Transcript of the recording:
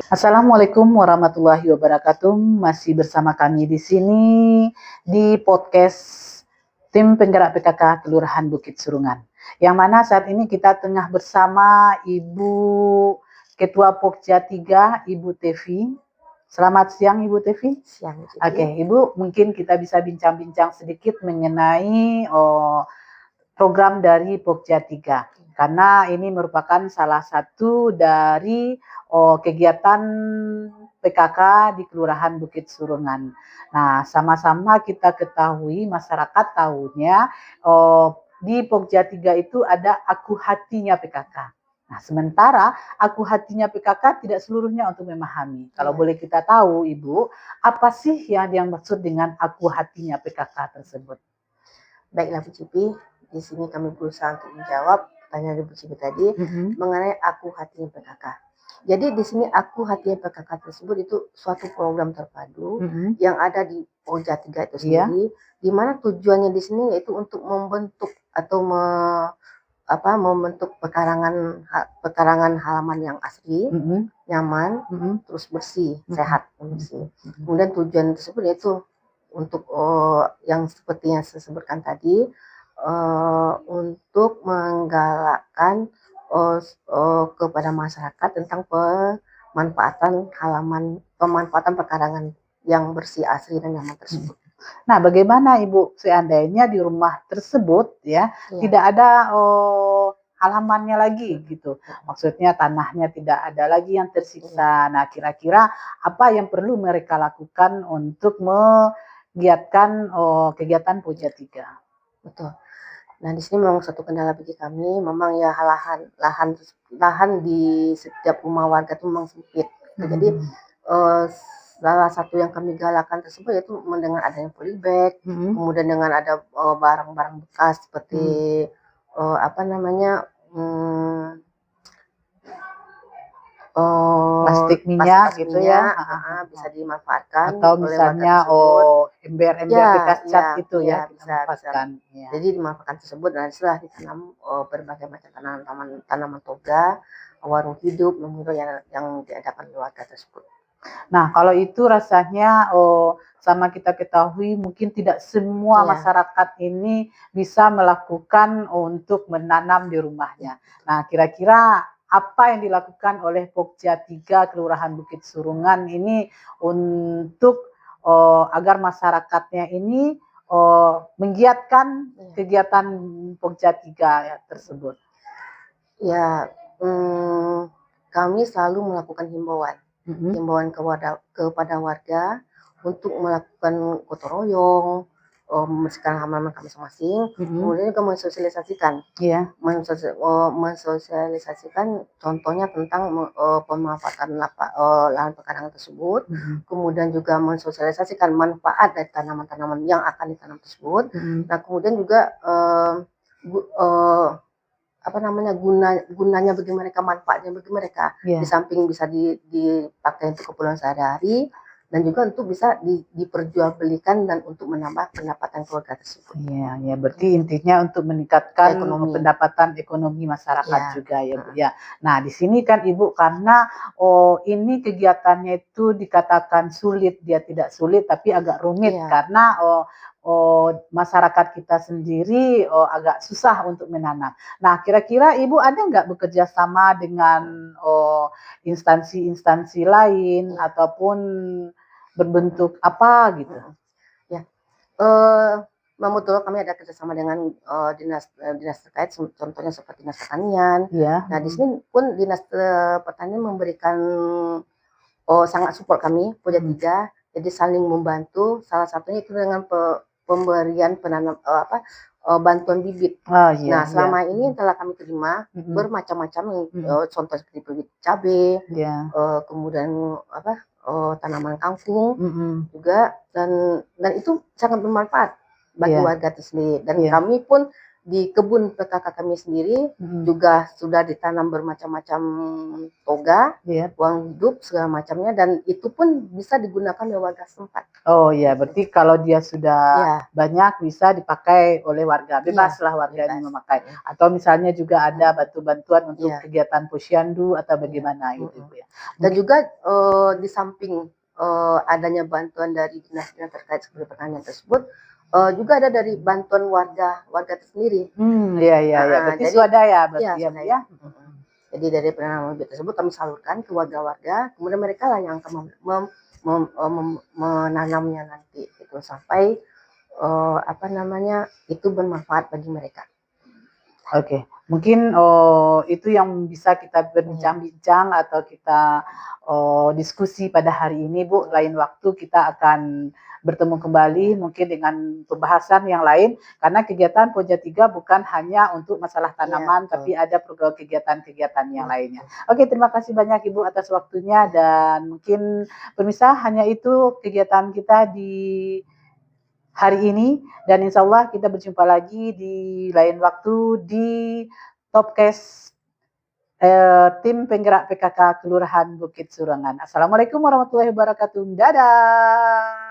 Assalamualaikum warahmatullahi wabarakatuh. Masih bersama kami di sini di podcast Tim Penggerak PKK Kelurahan Bukit Surungan. Yang mana saat ini kita tengah bersama Ibu Ketua Pokja 3, Ibu Tevi. Selamat siang Ibu Tevi. Siang. Oke, Ibu, mungkin kita bisa bincang-bincang sedikit mengenai program dari Pokja 3. Karena ini merupakan salah satu dari kegiatan PKK di Kelurahan Bukit Surungan. Nah, sama-sama kita ketahui, masyarakat tahunya di Pokja 3 itu ada aku hatinya PKK. Nah, sementara aku hatinya PKK tidak seluruhnya untuk memahami. Kalau boleh kita tahu, Ibu, apa sih yang dimaksud dengan aku hatinya PKK tersebut? Baiklah Bu Cipi, di sini kami berusaha untuk menjawab pertanyaan Bu Cipi tadi mengenai aku hatinya PKK. Jadi di sini aku hatinya PKK tersebut itu suatu program terpadu yang ada di Pokja 3 itu sendiri, di mana tujuannya di sini yaitu untuk membentuk atau membentuk pekarangan halaman yang asri, nyaman, terus bersih, sehat, bersih. Kemudian tujuan tersebut yaitu untuk yang seperti yang saya sebutkan tadi, untuk menggalakkan kepada masyarakat tentang pemanfaatan pekarangan yang bersih, asri dan nyaman tersebut. Nah, bagaimana Ibu seandainya di rumah tersebut tidak ada halamannya lagi gitu. Maksudnya tanahnya tidak ada lagi yang tersisa. Nah, kira-kira apa yang perlu mereka lakukan untuk menggiatkan kegiatan Pokja 3? Betul. Nah, di sini memang satu kendala bagi kami, memang ya lahan di setiap rumah warga itu memang sempit. Jadi salah satu yang kami galakkan tersebut yaitu dengan adanya polybag, kemudian dengan ada barang-barang bekas seperti plastik minyak gitu ya, bisa dimanfaatkan atau oleh warga misalnya tersebut. ember-ember bekas cat itu ya, bisa. manfaatkan. Jadi dimanfaatkan tersebut dan setelah ditanam berbagai macam tanaman toga, warung hidup, yang diadakan oleh warga tersebut. Nah, kalau itu rasanya sama kita ketahui mungkin tidak semua masyarakat ini bisa melakukan untuk menanam di rumahnya. Nah, kira-kira apa yang dilakukan oleh Pokja 3 Kelurahan Bukit Surungan ini untuk agar masyarakatnya ini menggiatkan kegiatan Pokja 3 tersebut? Ya, kami selalu melakukan himbauan kepada warga untuk melakukan gotong royong, membersihkan halaman masing-masing, kemudian juga mensosialisasikan contohnya tentang pemanfaatan lahan pekarangan tersebut, kemudian juga mensosialisasikan manfaat dari tanaman-tanaman yang akan ditanam tersebut. Nah, kemudian juga gunanya bagi mereka, manfaatnya bagi mereka. Di samping bisa dipakai untuk keperluan sehari-hari dan juga untuk bisa diperjualbelikan dan untuk menambah pendapatan keluarga tersebut. Iya, berarti intinya untuk meningkatkan pendapatan ekonomi masyarakat juga ya Bu ya. Nah, di sini kan Ibu karena ini kegiatannya itu dikatakan sulit, dia tidak sulit tapi agak rumit karena masyarakat kita sendiri agak susah untuk menanam. Nah, kira-kira Ibu ada nggak bekerja sama dengan instansi-instansi lain ataupun berbentuk apa gitu? Memang betul kami ada kerjasama dengan dinas terkait, contohnya seperti dinas pertanian. Nah, di sini pun dinas pertanian memberikan sangat support kami, Pokja 3, jadi saling membantu. Salah satunya itu dengan pemberian bantuan bibit. Nah, selama ini telah kami terima bermacam-macam, contoh seperti bibit cabai, kemudian tanaman kangkung juga, dan itu sangat bermanfaat bagi warga itu sendiri. Dan kami pun di kebun PKK kami sendiri juga sudah ditanam bermacam-macam toga, uang hidup segala macamnya, dan itu pun bisa digunakan oleh warga setempat. Oh iya, berarti kalau dia sudah banyak bisa dipakai oleh warga, bebaslah warga ini memakai. Atau misalnya juga ada bantu-bantuan untuk kegiatan posyandu atau bagaimana gitu Ibu ya. Dan juga di samping adanya bantuan dari dinas-dinas terkait seperti pertanian tersebut, juga ada dari bantuan warga itu sendiri. Iya. Berarti swadaya berarti ya Bu ya. Jadi dari penanaman bibit tersebut kami salurkan ke warga-warga, kemudian mereka lah yang akan menanamnya nanti itu sampai itu bermanfaat bagi mereka. Oke, mungkin itu yang bisa kita berbincang-bincang atau kita diskusi pada hari ini Bu. Lain waktu kita akan bertemu kembali mungkin dengan pembahasan yang lain, karena kegiatan Pokja 3 bukan hanya untuk masalah tanaman, tapi ada program kegiatan-kegiatan yang lainnya. Oke, terima kasih banyak Ibu atas waktunya, dan mungkin pemirsa hanya itu kegiatan kita di hari ini, dan insya Allah kita berjumpa lagi di lain waktu di Topcast tim penggerak PKK Kelurahan Bukit Surangan. Assalamualaikum warahmatullahi wabarakatuh. Dadah.